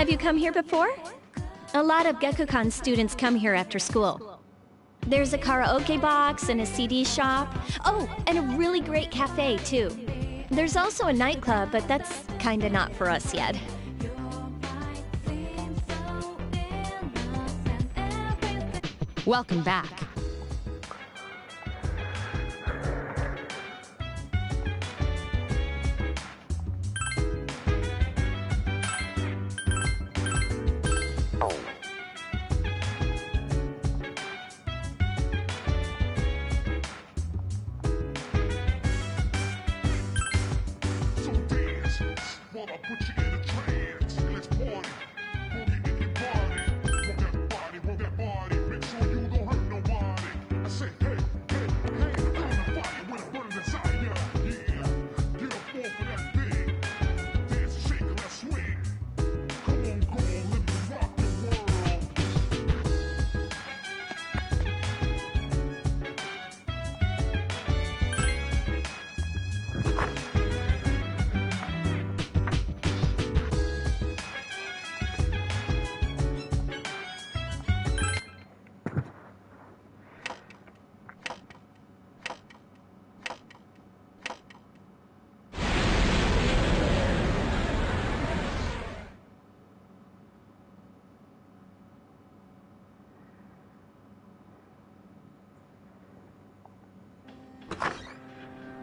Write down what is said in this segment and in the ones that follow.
Have you come here before? A lot of Gekkoukan students come here after school. There's a karaoke box and a CD shop. Oh, and a really great cafe, too. There's also a nightclub, but that's kinda not for us yet. Welcome back.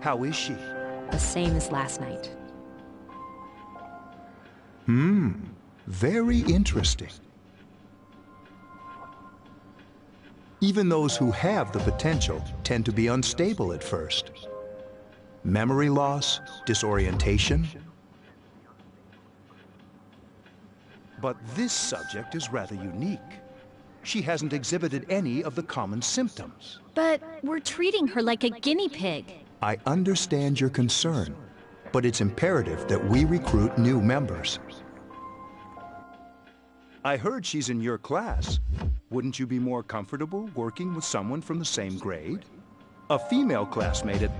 How is she? The same as last night. Very interesting. Even those who have the potential tend to be unstable at first. Memory loss, disorientation. But this subject is rather unique. She hasn't exhibited any of the common symptoms. But we're treating her like a guinea pig. I understand your concern, but it's imperative that we recruit new members. I heard she's in your class. Wouldn't you be more comfortable working with someone from the same grade? A female classmate at...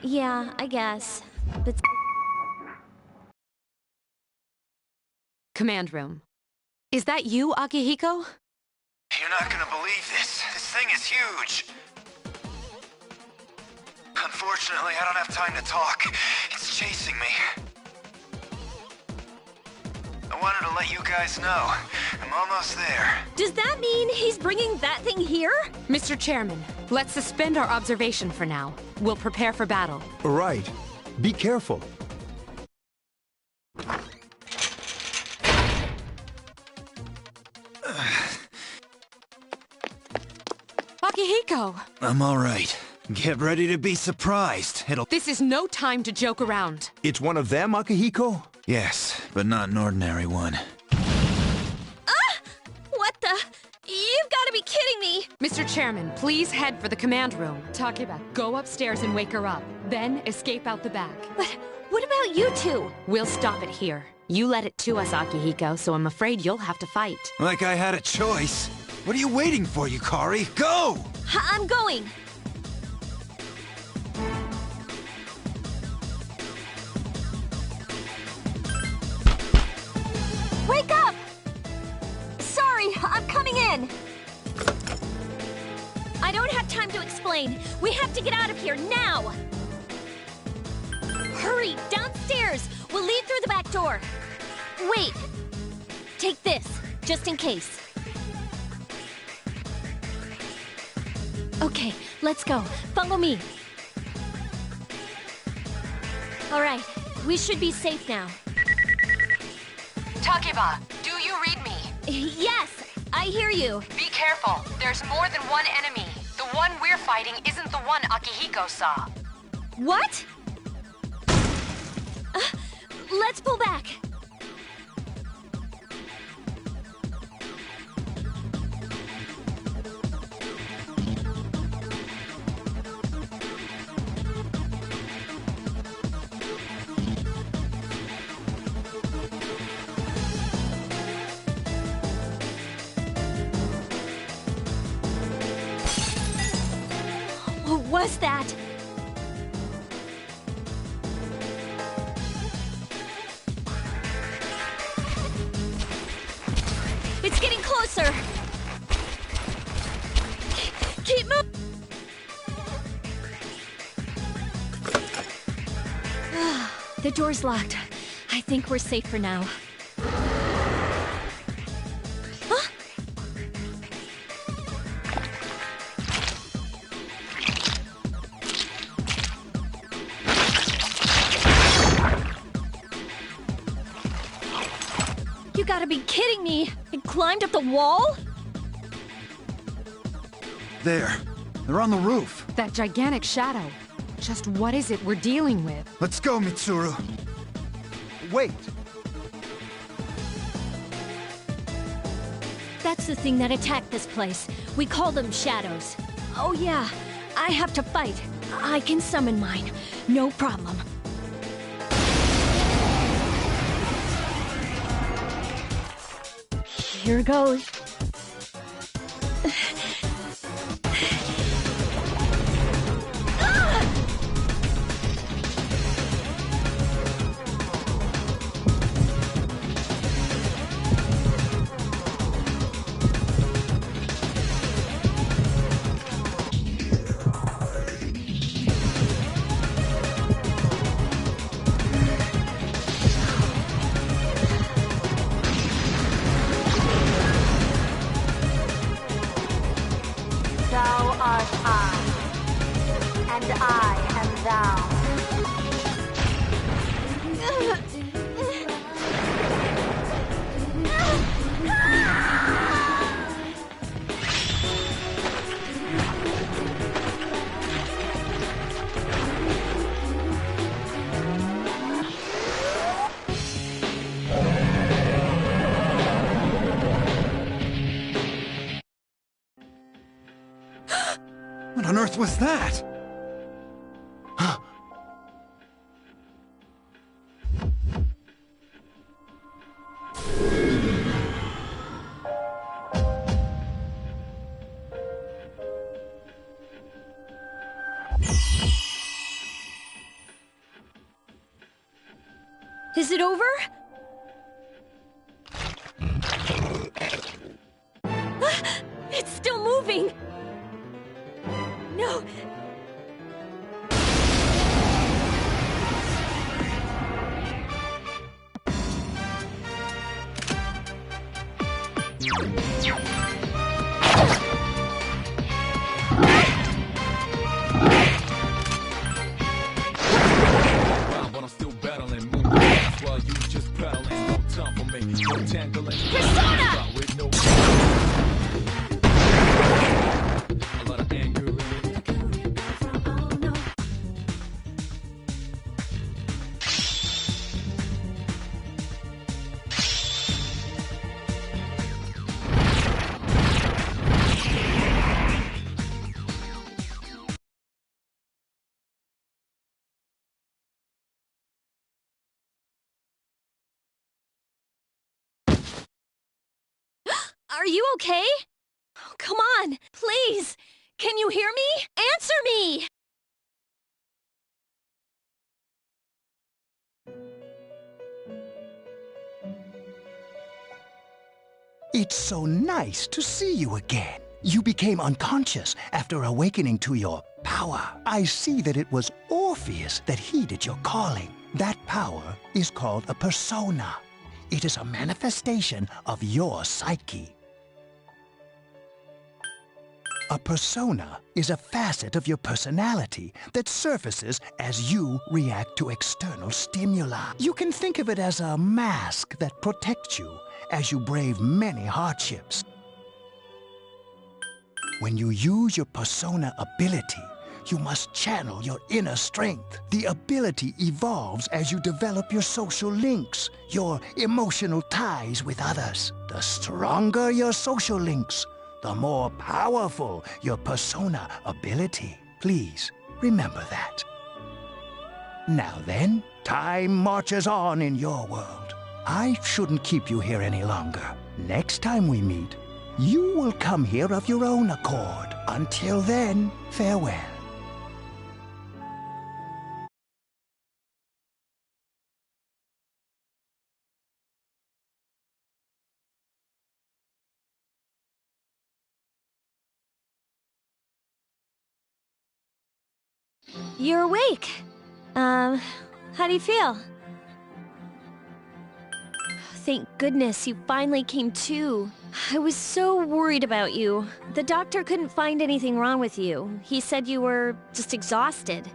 Yeah, I guess. But... Command room. Is that you, Akihiko? You're not gonna believe this. This thing is huge. Unfortunately, I don't have time to talk. It's chasing me. I wanted to let you guys know. I'm almost there. Does that mean he's bringing that thing here? Mr. Chairman, let's suspend our observation for now. We'll prepare for battle. Right. Be careful. Akihiko! I'm all right. Get ready to be surprised. This is no time to joke around. It's one of them, Akihiko? Yes, but not an ordinary one. What the? You've got to be kidding me! Mr. Chairman, please head for the command room. Takeba, go upstairs and wake her up. Then escape out the back. But what about you two? We'll stop it here. You led it to us, Akihiko, so I'm afraid you'll have to fight. Like I had a choice. What are you waiting for, Yukari? Go! I'm going! Wake up! Sorry, I'm coming in! I don't have time to explain. We have to get out of here now! Hurry, downstairs! We'll leave through the back door. Wait! Take this, just in case. Okay, let's go. Follow me. All right, we should be safe now. Takeba, do you read me? Yes, I hear you. Be careful. There's more than one enemy. The one we're fighting isn't the one Akihiko saw. What? Let's pull back. was that? It's getting closer! Keep moving! The door's locked. I think we're safe for now. Huh? You gotta be kidding me! It climbed up the wall? There. They're on the roof. That gigantic shadow. Just what is it we're dealing with? Let's go, Mitsuru. Wait! That's the thing that attacked this place. We call them shadows. Oh yeah, I have to fight. I can summon mine. No problem. Here goes. Thou art I, and I am thou. What on earth was that? Is it over? It's still moving! No! But I'm still battling, moving fast while you just pedaling. No time for me, no tangling. Persona! With no a lot of anger in it. Are you okay? Oh, come on, please! Can you hear me? Answer me! It's so nice to see you again. You became unconscious after awakening to your power. I see that it was Orpheus that heeded your calling. That power is called a persona. It is a manifestation of your psyche. A persona is a facet of your personality that surfaces as you react to external stimuli. You can think of it as a mask that protects you as you brave many hardships. When you use your persona ability, you must channel your inner strength. The ability evolves as you develop your social links, your emotional ties with others. The stronger your social links, the more powerful your persona ability. Please remember that. Now then, time marches on in your world. I shouldn't keep you here any longer. Next time we meet, you will come here of your own accord. Until then, farewell. You're awake. How do you feel? Thank goodness you finally came to. I was so worried about you. The doctor couldn't find anything wrong with you. He said you were just exhausted.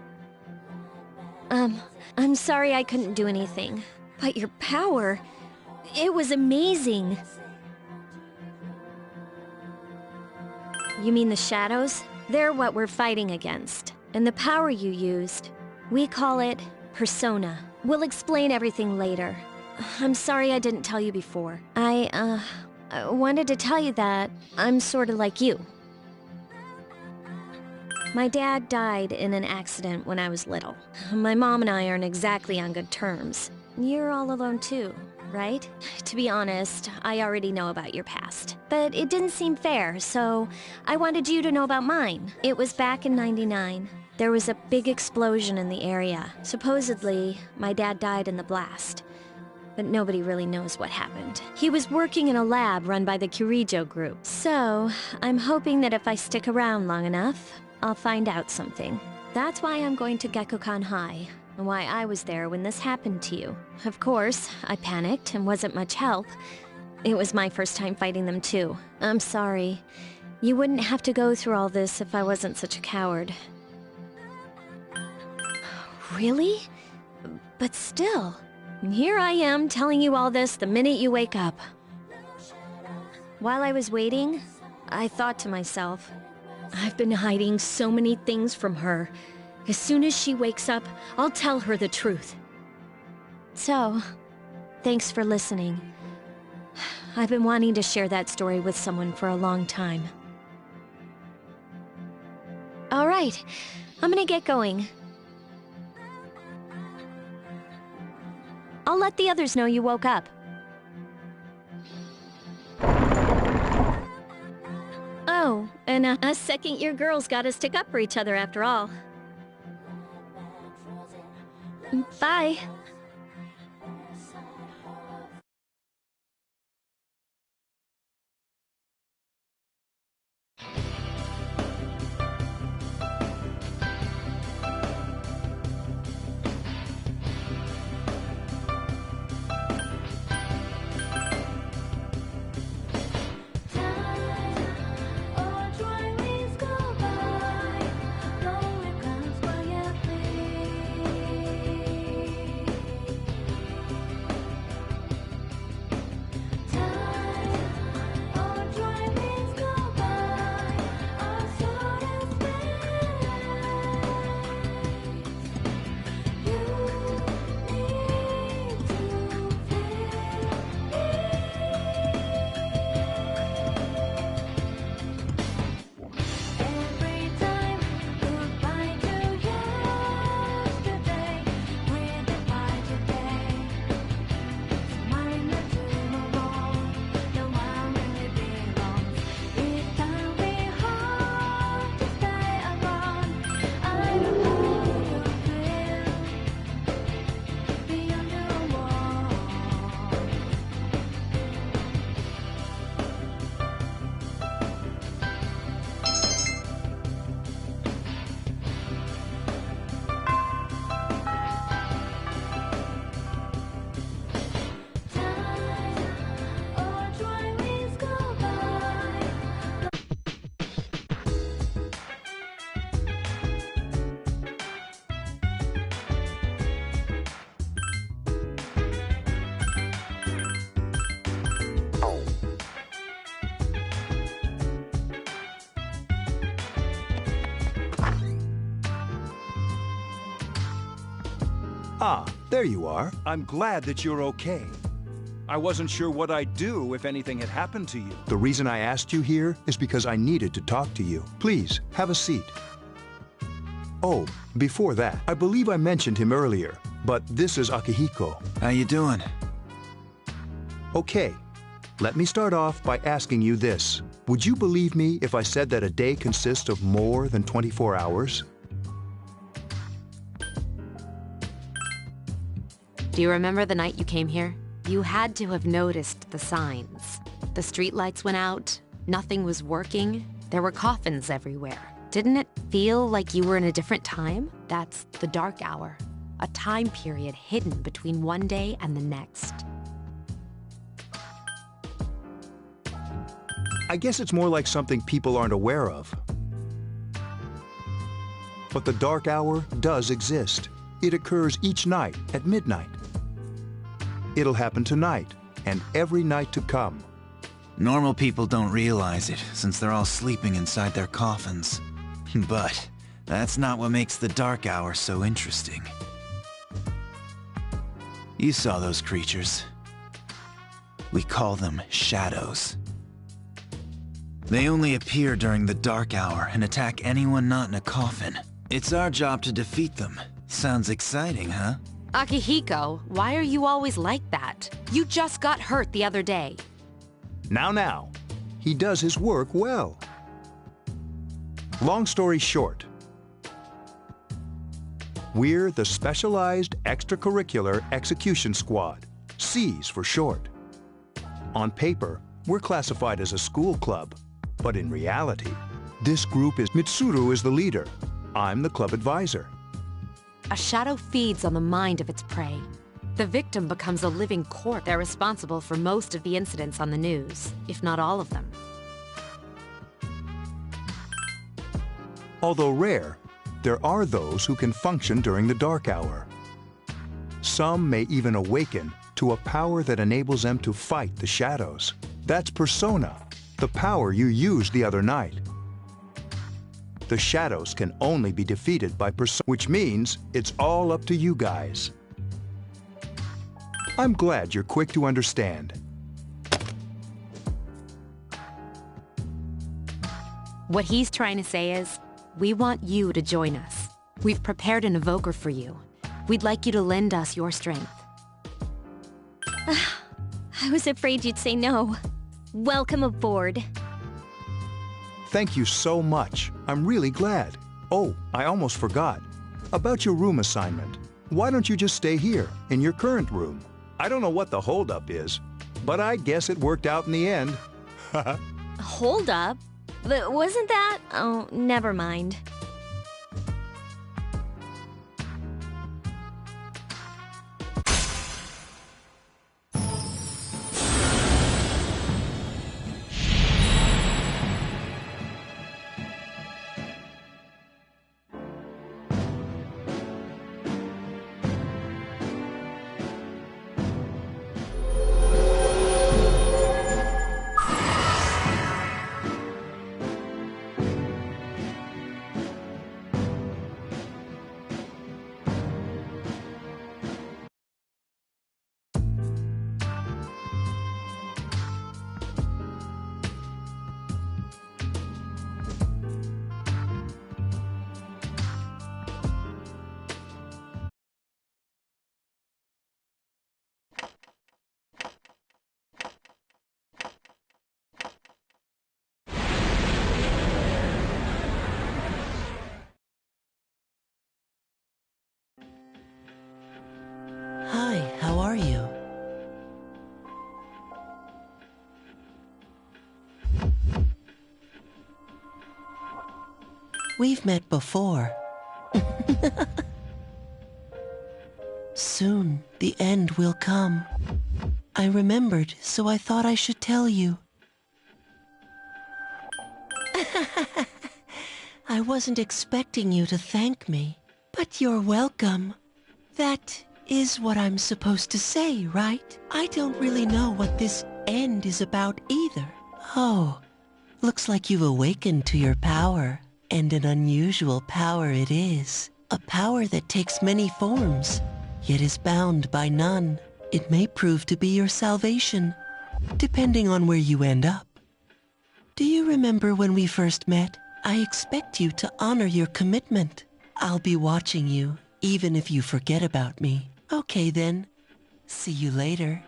I'm sorry I couldn't do anything. But your power, it was amazing. You mean the shadows? They're what we're fighting against. And the power you used, we call it persona. We'll explain everything later. I'm sorry I didn't tell you before. I wanted to tell you that I'm sort of like you. My dad died in an accident when I was little. My mom and I aren't exactly on good terms. You're all alone too, right? To be honest, I already know about your past. But it didn't seem fair, so I wanted you to know about mine. It was back in '99. There was a big explosion in the area. Supposedly, my dad died in the blast. But nobody really knows what happened. He was working in a lab run by the Kirijo group. So, I'm hoping that if I stick around long enough, I'll find out something. That's why I'm going to Gekkoukan High, and why I was there when this happened to you. Of course, I panicked and wasn't much help. It was my first time fighting them too. I'm sorry. You wouldn't have to go through all this if I wasn't such a coward. Really? But still, here I am telling you all this the minute you wake up. While I was waiting, I thought to myself, I've been hiding so many things from her. As soon as she wakes up, I'll tell her the truth. So, thanks for listening. I've been wanting to share that story with someone for a long time. All right, I'm gonna get going. I'll let the others know you woke up. Oh, and us second-year girls gotta stick up for each other after all. Bye. Ah, there you are. I'm glad that you're okay. I wasn't sure what I'd do if anything had happened to you. The reason I asked you here is because I needed to talk to you. Please, have a seat. Oh, before that, I believe I mentioned him earlier, but this is Akihiko. How you doing? Okay, let me start off by asking you this. Would you believe me if I said that a day consists of more than 24 hours? Do you remember the night you came here? You had to have noticed the signs. The streetlights went out, nothing was working, there were coffins everywhere. Didn't it feel like you were in a different time? That's the dark hour, a time period hidden between one day and the next. I guess it's more like something people aren't aware of. But the dark hour does exist. It occurs each night at midnight. It'll happen tonight and every night to come. Normal people don't realize it, since they're all sleeping inside their coffins. But that's not what makes the dark hour so interesting. You saw those creatures. We call them shadows. They only appear during the dark hour and attack anyone not in a coffin. It's our job to defeat them. Sounds exciting, huh? Akihiko, why are you always like that? You just got hurt the other day. Now, he does his work well. Long story short, we're the Specialized Extracurricular Execution Squad, SEAS for short. On paper, we're classified as a school club, but in reality, this group is Mitsuru is the leader. I'm the club advisor. A shadow feeds on the mind of its prey. The victim becomes a living corpse. They're responsible for most of the incidents on the news, if not all of them. Although rare, there are those who can function during the dark hour. Some may even awaken to a power that enables them to fight the shadows. That's Persona, the power you used the other night. The shadows can only be defeated by Persona, which means it's all up to you guys. I'm glad you're quick to understand. What he's trying to say is, we want you to join us. We've prepared an evoker for you. We'd like you to lend us your strength. I was afraid you'd say no. Welcome aboard. Thank you so much. I'm really glad. Oh, I almost forgot. About your room assignment. Why don't you just stay here, in your current room? I don't know what the holdup is, but I guess it worked out in the end. Hold up? But wasn't that? Oh, never mind. Hi, how are you? We've met before. Soon, the end will come. I remembered, so I thought I should tell you. I wasn't expecting you to thank me, but you're welcome. That is what I'm supposed to say, right? I don't really know what this end is about either. Oh, looks like you've awakened to your power, and an unusual power it is. A power that takes many forms, yet is bound by none. It may prove to be your salvation, depending on where you end up. Do you remember when we first met? I expect you to honor your commitment. I'll be watching you, even if you forget about me. Okay then. See you later.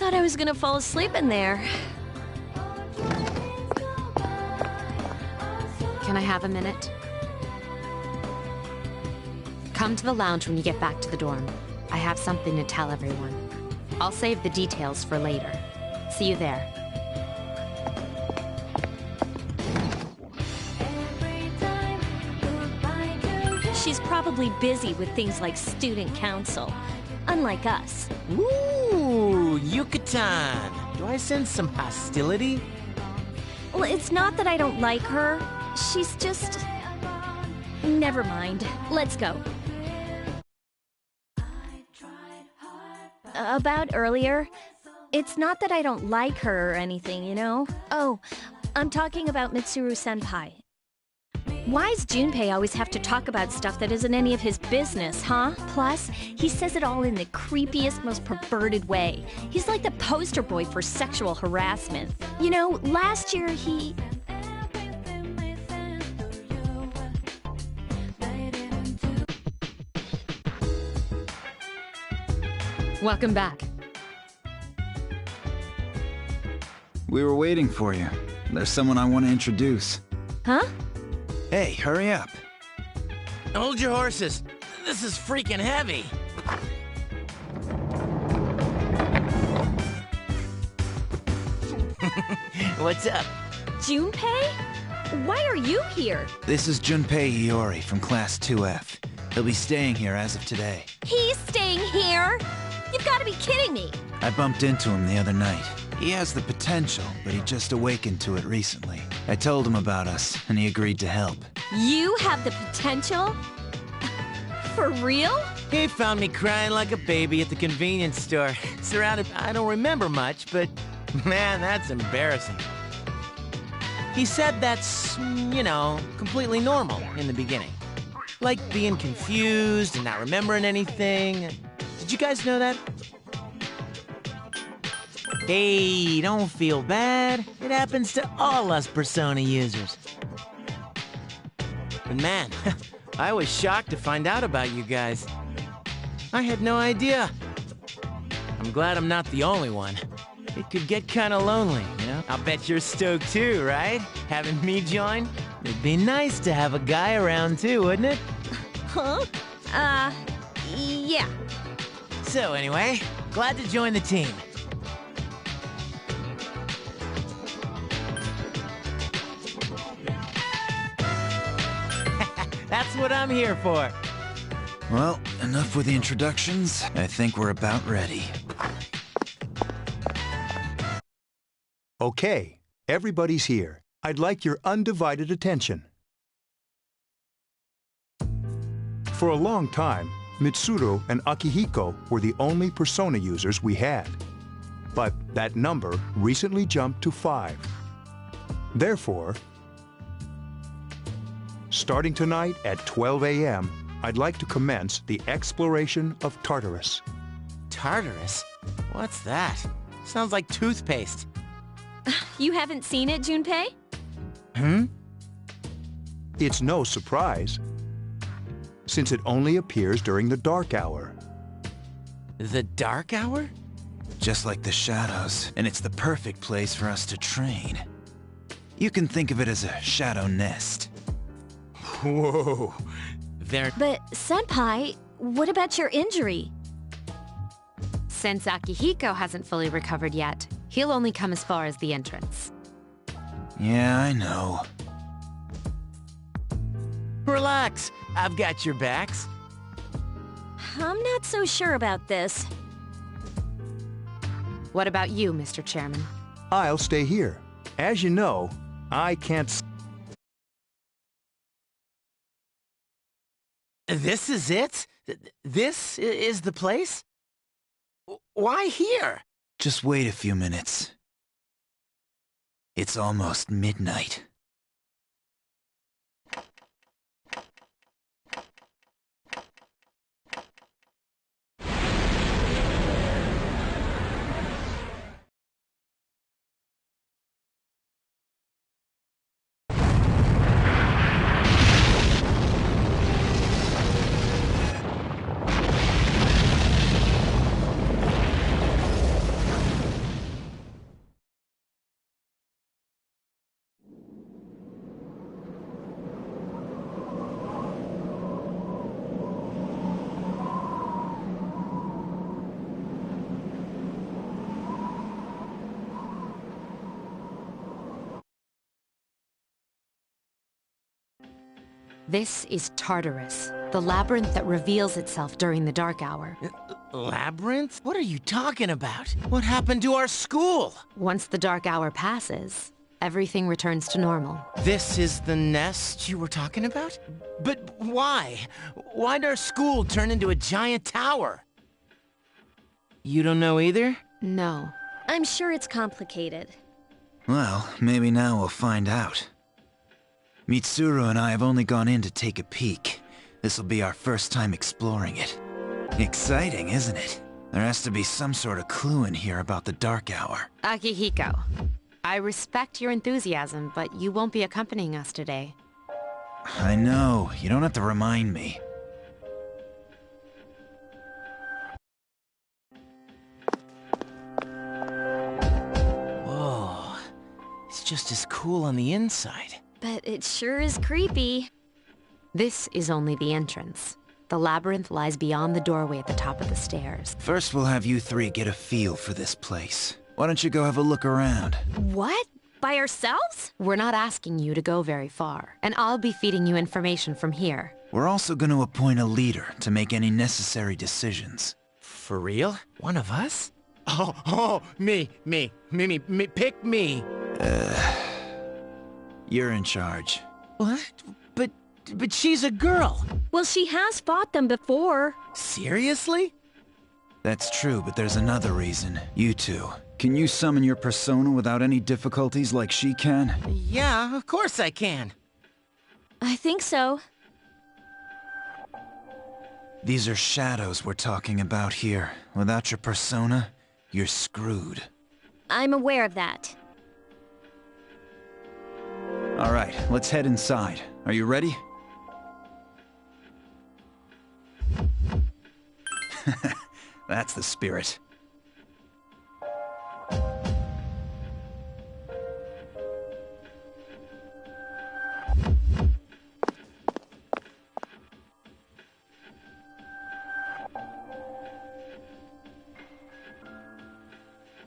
thought I was gonna fall asleep in there. Can I have a minute? Come to the lounge when you get back to the dorm. I have something to tell everyone. I'll save the details for later. See you there. She's probably busy with things like student council, unlike us. Ooh, Yucatan. Do I sense some hostility? Well, it's not that I don't like her. She's just... Never mind. Let's go. About earlier, it's not that I don't like her or anything, you know? Oh, I'm talking about Mitsuru-senpai. Why's Junpei always have to talk about stuff that isn't any of his business, huh? Plus, he says it all in the creepiest, most perverted way. He's like the poster boy for sexual harassment. You know, last year he... Welcome back. We were waiting for you. There's someone I want to introduce. Huh? Hey, hurry up. Hold your horses. This is freaking heavy. What's up? Junpei? Why are you here? This is Junpei Iori from Class 2F. He'll be staying here as of today. He's staying here? You've got to be kidding me. I bumped into him the other night. He has the potential, but he just awakened to it recently. I told him about us, and he agreed to help. You have the potential? For real? He found me crying like a baby at the convenience store. Surrounded... I don't remember much, but... Man, that's embarrassing. He said that's, you know, completely normal in the beginning. Like being confused and not remembering anything. Did you guys know that? Hey, don't feel bad. It happens to all us Persona users. But man, I was shocked to find out about you guys. I had no idea. I'm glad I'm not the only one. It could get kinda lonely, you know? I'll bet you're stoked too, right? Having me join? It'd be nice to have a guy around too, wouldn't it? Huh? Yeah. So anyway, glad to join the team. That's what I'm here for. Well, enough with the introductions. I think we're about ready. Okay, everybody's here. I'd like your undivided attention. For a long time, Mitsuru and Akihiko were the only Persona users we had. But that number recently jumped to 5. Therefore, starting tonight at 12 a.m., I'd like to commence the exploration of Tartarus. Tartarus? What's that? Sounds like toothpaste. You haven't seen it, Junpei? It's no surprise, since it only appears during the dark hour. The dark hour? Just like the shadows, and it's the perfect place for us to train. You can think of it as a shadow nest. Whoa. But, Senpai, what about your injury? Since Akihiko hasn't fully recovered yet, he'll only come as far as the entrance. Yeah, I know. Relax, I've got your backs. I'm not so sure about this. What about you, Mr. Chairman? I'll stay here. As you know, I can't... This is it? This is the place? Why here? Just wait a few minutes. It's almost midnight. This is Tartarus, the labyrinth that reveals itself during the dark hour. Labyrinth? What are you talking about? What happened to our school? Once the dark hour passes, everything returns to normal. This is the nest you were talking about? But why? Why'd our school turn into a giant tower? You don't know either? No. I'm sure it's complicated. Well, maybe now we'll find out. Mitsuru and I have only gone in to take a peek. This'll be our first time exploring it. Exciting, isn't it? There has to be some sort of clue in here about the dark hour. Akihiko, I respect your enthusiasm, but you won't be accompanying us today. I know. You don't have to remind me. Whoa. It's just as cool on the inside. But it sure is creepy. This is only the entrance. The labyrinth lies beyond the doorway at the top of the stairs. First, we'll have you three get a feel for this place. Why don't you go have a look around? What? By ourselves? We're not asking you to go very far, and I'll be feeding you information from here. We're also going to appoint a leader to make any necessary decisions. For real? One of us? Oh, me, pick me. You're in charge. What? But she's a girl. Well, she has fought them before. Seriously? That's true, but there's another reason. You two. Can you summon your persona without any difficulties like she can? Yeah, of course I can. I think so. These are shadows we're talking about here. Without your persona, you're screwed. I'm aware of that. Alright, let's head inside. Are you ready? That's the spirit.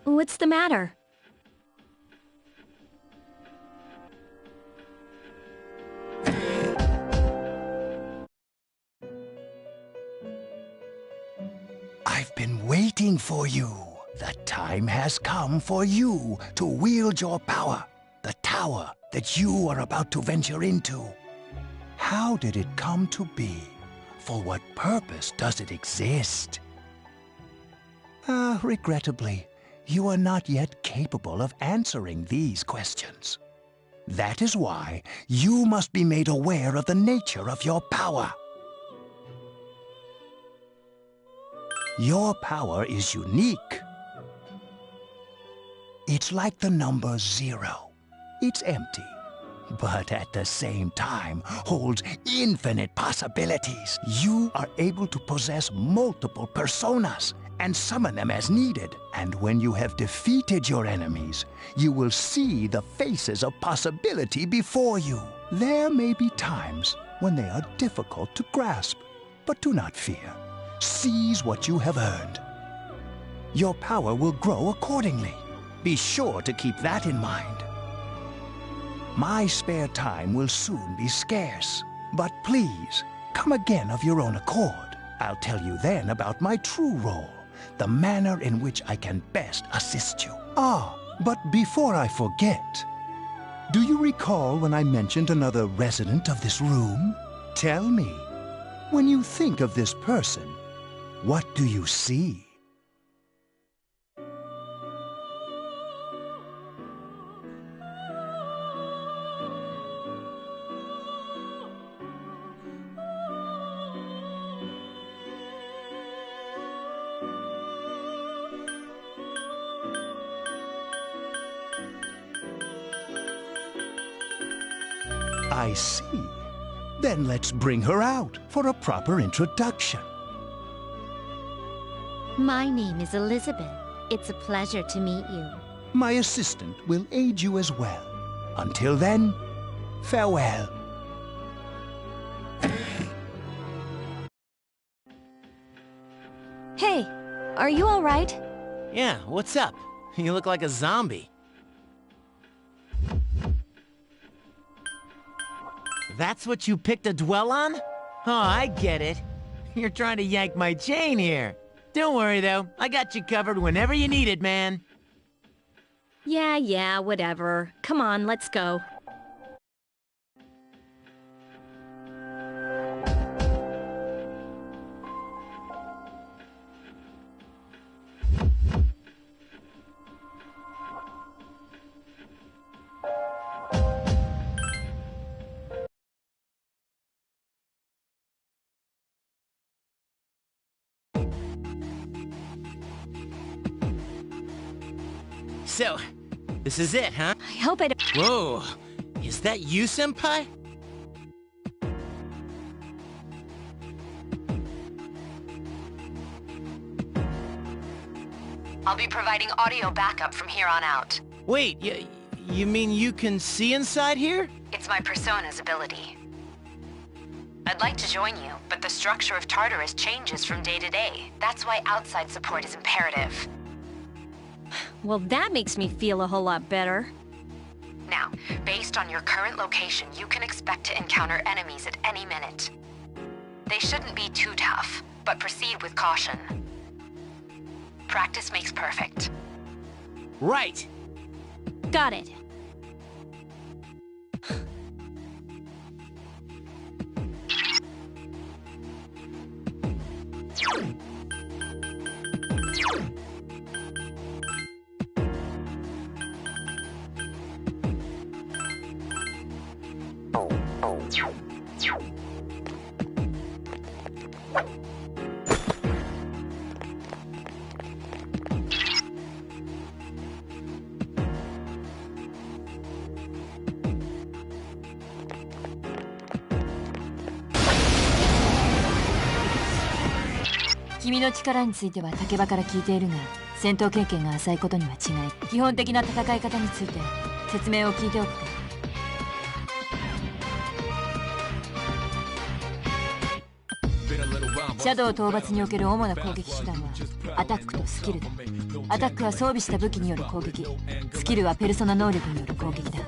What's the matter? I've been waiting for you. The time has come for you to wield your power, the tower that you are about to venture into. How did it come to be? For what purpose does it exist? Regrettably, you are not yet capable of answering these questions. That is why you must be made aware of the nature of your power. Your power is unique. It's like the number 0. It's empty, but at the same time holds infinite possibilities. You are able to possess multiple personas and summon them as needed. And when you have defeated your enemies, you will see the faces of possibility before you. There may be times when they are difficult to grasp, but do not fear. Seize what you have earned. Your power will grow accordingly. Be sure to keep that in mind. My spare time will soon be scarce, but please, come again of your own accord. I'll tell you then about my true role, the manner in which I can best assist you. But before I forget, do you recall when I mentioned another resident of this room? Tell me, when you think of this person, what do you see? I see. Then let's bring her out for a proper introduction. My name is Elizabeth. It's a pleasure to meet you. My assistant will aid you as well. Until then, farewell. Hey, are you all right? Yeah, what's up? You look like a zombie. That's what you picked to dwell on? Oh, I get it. You're trying to yank my chain here. Don't worry, though. I got you covered whenever you need it, man. Yeah, whatever. Come on, let's go. So, this is it, huh? I hope I don't... Whoa, is that you, Senpai? I'll be providing audio backup from here on out. Wait, you mean you can see inside here? It's my Persona's ability. I'd like to join you, but the structure of Tartarus changes from day to day. That's why outside support is imperative. Well, that makes me feel a whole lot better. Now, based on your current location, you can expect to encounter enemies at any minute. They shouldn't be too tough, but proceed with caution. Practice makes perfect. Right. Got it.君の力については竹場から聞いているが、戦闘経験が浅いことには違い、基本的な戦い方について説明を聞いておくか。シャドウ討伐における主な攻撃手段はアタックとスキルだ。アタックは装備した武器による攻撃、スキルはペルソナ能力による攻撃だ。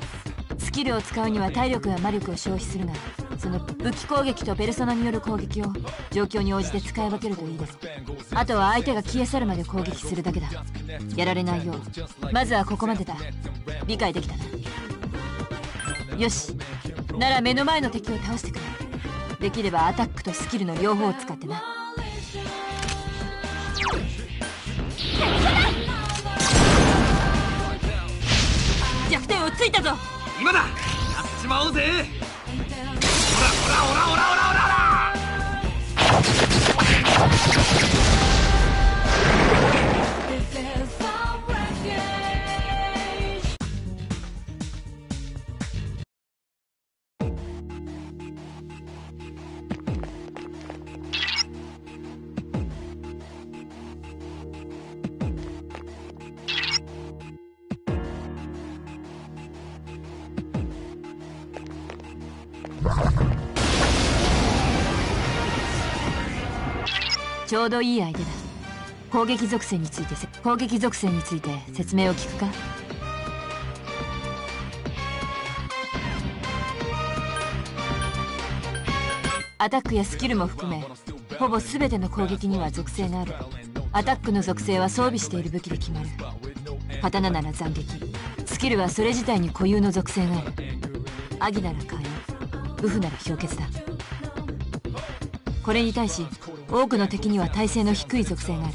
スキルを使うには体力や魔力を消費するが、その武器攻撃とペルソナによる攻撃を状況に応じて使い分けるといいだろう。あとは相手が消え去るまで攻撃するだけだ。やられないよう、まずはここまでだ。理解できたな。よし、なら目の前の敵を倒してくれ。できればアタックとスキルの両方を使ってな。弱点をついたぞ。今だ、やっちまおうぜ。オラオラオラオラオラオラ。ちょうどいい相手だ。攻撃属性について説明を聞くか。アタックやスキルも含めほぼ全ての攻撃には属性がある。アタックの属性は装備している武器で決まる。刀なら斬撃、スキルはそれ自体に固有の属性がある。アギなら火炎、ウフなら氷結だ。これに対し多くの敵には耐性の低い属性がある。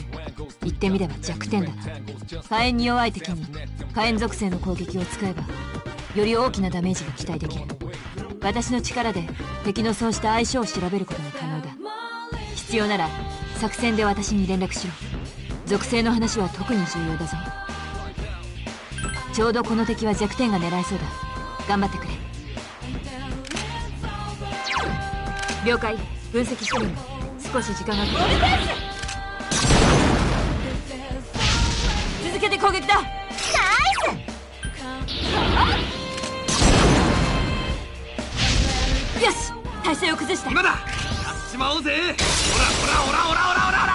言ってみれば弱点だな。火炎に弱い敵に火炎属性の攻撃を使えばより大きなダメージが期待できる。私の力で敵のそうした相性を調べることが可能だ。必要なら作戦で私に連絡しろ。属性の話は特に重要だぞ。ちょうどこの敵は弱点が狙えそうだ。頑張ってくれ。了解。分析してみる。少し時間がかかる。続けて攻撃だ。ナイス。よし、体勢を崩した。今だ、やっちまおうぜ。オラオラオラオラオラオラオラ。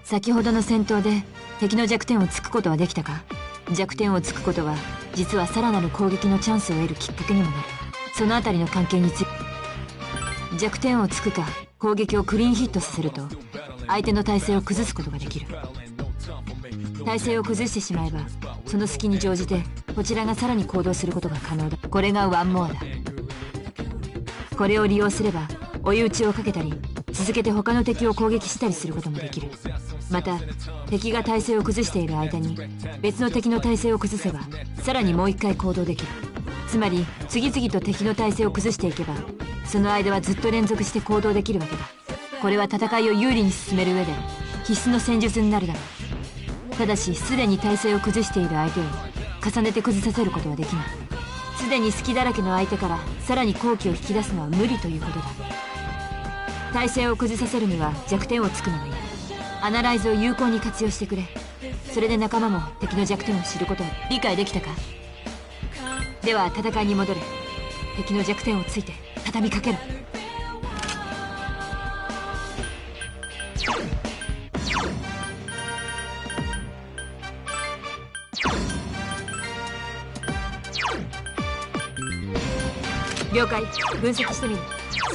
先ほどの戦闘で敵の弱点を突くことはできたか？弱点を突くことは実はさらなる攻撃のチャンスを得るきっかけにもなる。そのあたりの関係について、弱点を突くか攻撃をクリーンヒットさせると相手の体勢を崩すことができる。体勢を崩してしまえばその隙に乗じてこちらがさらに行動することが可能だ。これがワンモアだ。これを利用すれば追い打ちをかけたり続けて他の敵を攻撃したりすることもできる。また敵が体勢を崩している間に別の敵の体勢を崩せばさらにもう一回行動できる。つまり次々と敵の体勢を崩していけばその間はずっと連続して行動できるわけだ。これは戦いを有利に進める上で必須の戦術になるだろう。ただしすでに体勢を崩している相手を重ねて崩させることはできない。すでに隙だらけの相手からさらに好機を引き出すのは無理ということだ。体勢を崩させるには弱点を突くのがいい。アナライズを有効に活用してくれ。それで仲間も敵の弱点を知ることを理解できたか？では戦いに戻れ。敵の弱点をついて畳みかけろ。了解。分析してみる。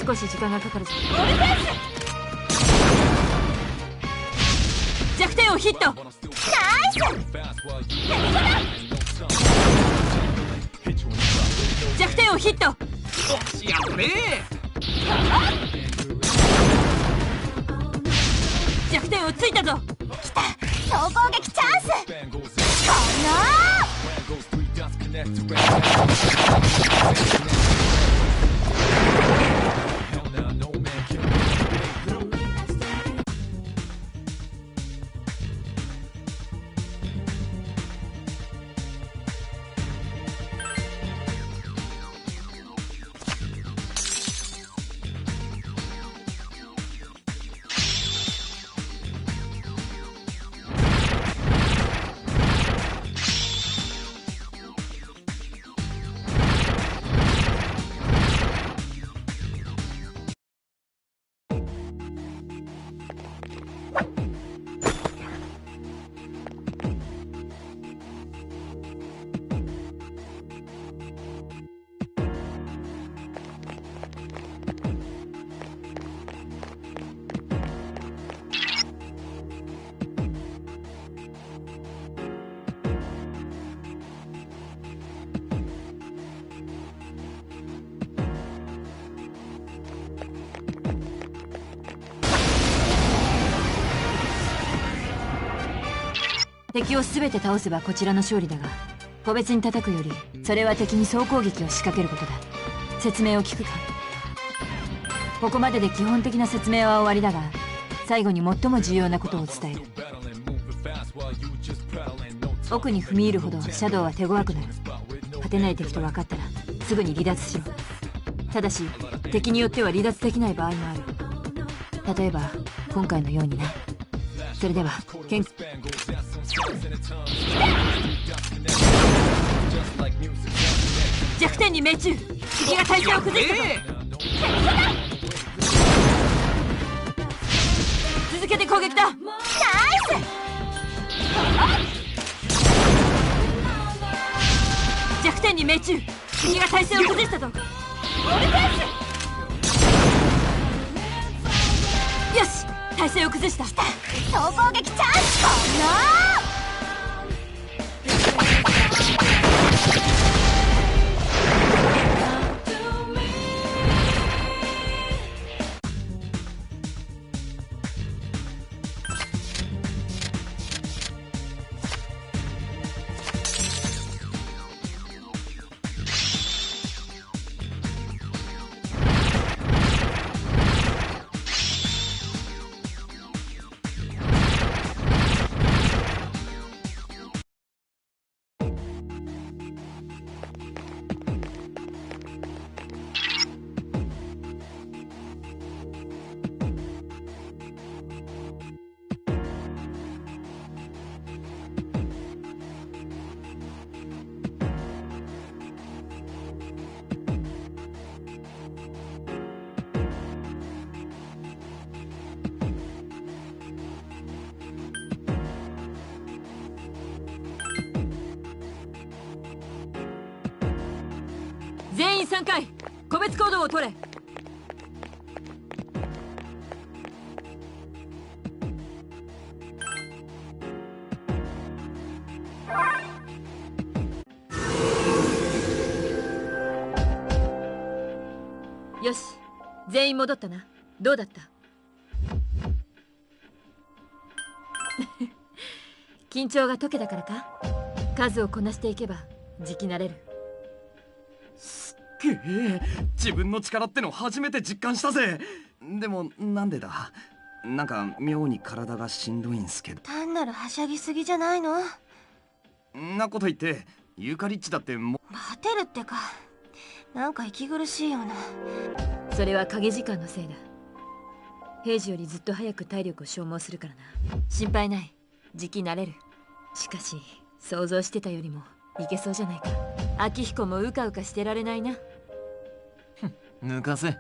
少し時間がかかるぞ。弱点をヒット。ナイス。弱点をヒット。やべえ。弱点をついたぞ。来た。総攻撃チャンス。こ敵を全て倒せばこちらの勝利だが、個別に叩くよりそれは敵に総攻撃を仕掛けることだ。説明を聞くか？ここまでで基本的な説明は終わりだが、最後に最も重要なことを伝える。奥に踏み入るほどシャドウは手強くなる。勝てない敵と分かったらすぐに離脱しろ。ただし敵によっては離脱できない場合もある。例えば今回のようにな。それでは弱点に命中。敵が体勢を崩したぞ。続けて攻撃だ。ナイス。弱点に命中。敵が体勢を崩したぞ。よし、体勢を崩した。総攻撃チャンス。この3回個別行動を取れ。よし、全員戻ったな。どうだった？緊張が解けたからか？数をこなしていけばじき慣れる。すっげえ、自分の力っての初めて実感したぜ。でもなんでだ？なんか妙に体がしんどいんすけど。単なるはしゃぎすぎじゃないの？んなこと言ってユーカリッチだってもバテるってか、なんか息苦しいような。それは影時間のせいだ。平時よりずっと早く体力を消耗するからな。心配ない、じき慣れる。しかし想像してたよりもいけそうじゃないか。明彦もうかうかしてられないな。抜かせ。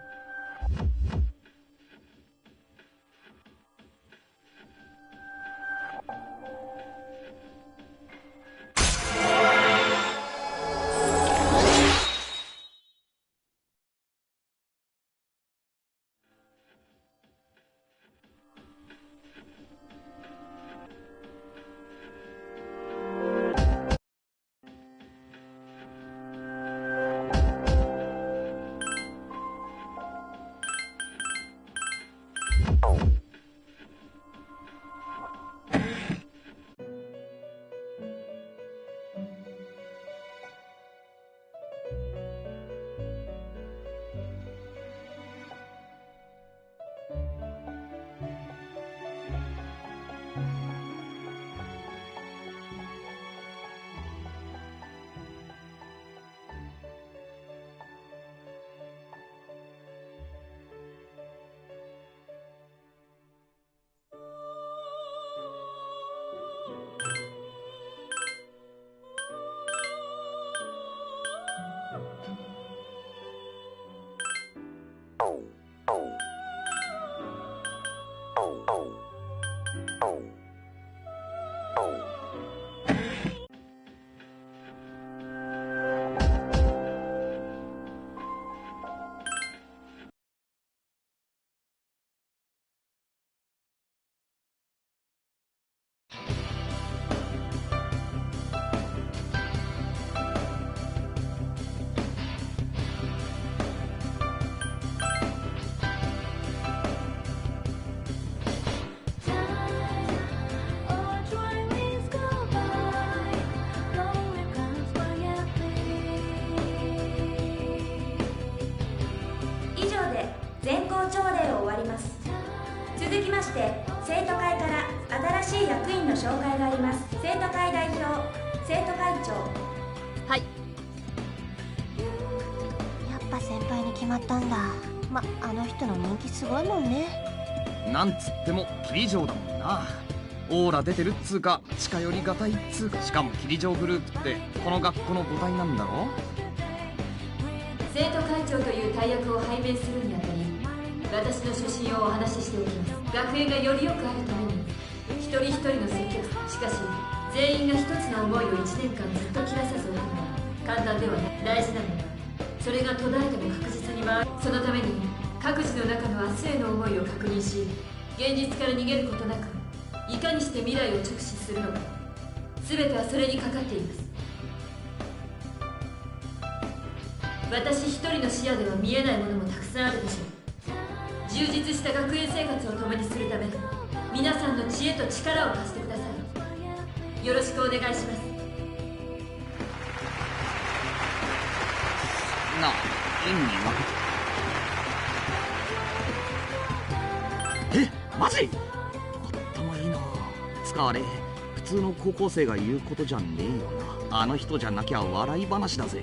続きまして生徒会から新しい役員の紹介があります。生徒会代表、生徒会長。はい。やっぱ先輩に決まったんだ。あの人の人気すごいもんね。なんつっても霧城だもんな。オーラ出てるっつうか近寄りがたいっつうか。しかも霧城グループってこの学校の母体なんだろ。生徒会長という大役を拝命するにあたり、私の初心をお話ししておきます。学園がより良くあるために一人一人の積極、しかし全員が一つの思いを1年間ずっと切らさずおくのは簡単ではない。大事なのはそれが途絶えても確実に回る。そのために各自の中の明日への思いを確認し、現実から逃げることなくいかにして未来を直視するのか、全てはそれにかかっています。私一人の視野では見えないものもたくさんあるでしょう。充実した学園生活を共にするため、皆さんの知恵と力を貸してください。よろしくお願いします。なあ、演技分けて。マジ？頭いいな。つかあれ、普通の高校生が言うことじゃねえよな。あの人じゃなきゃ笑い話だぜ。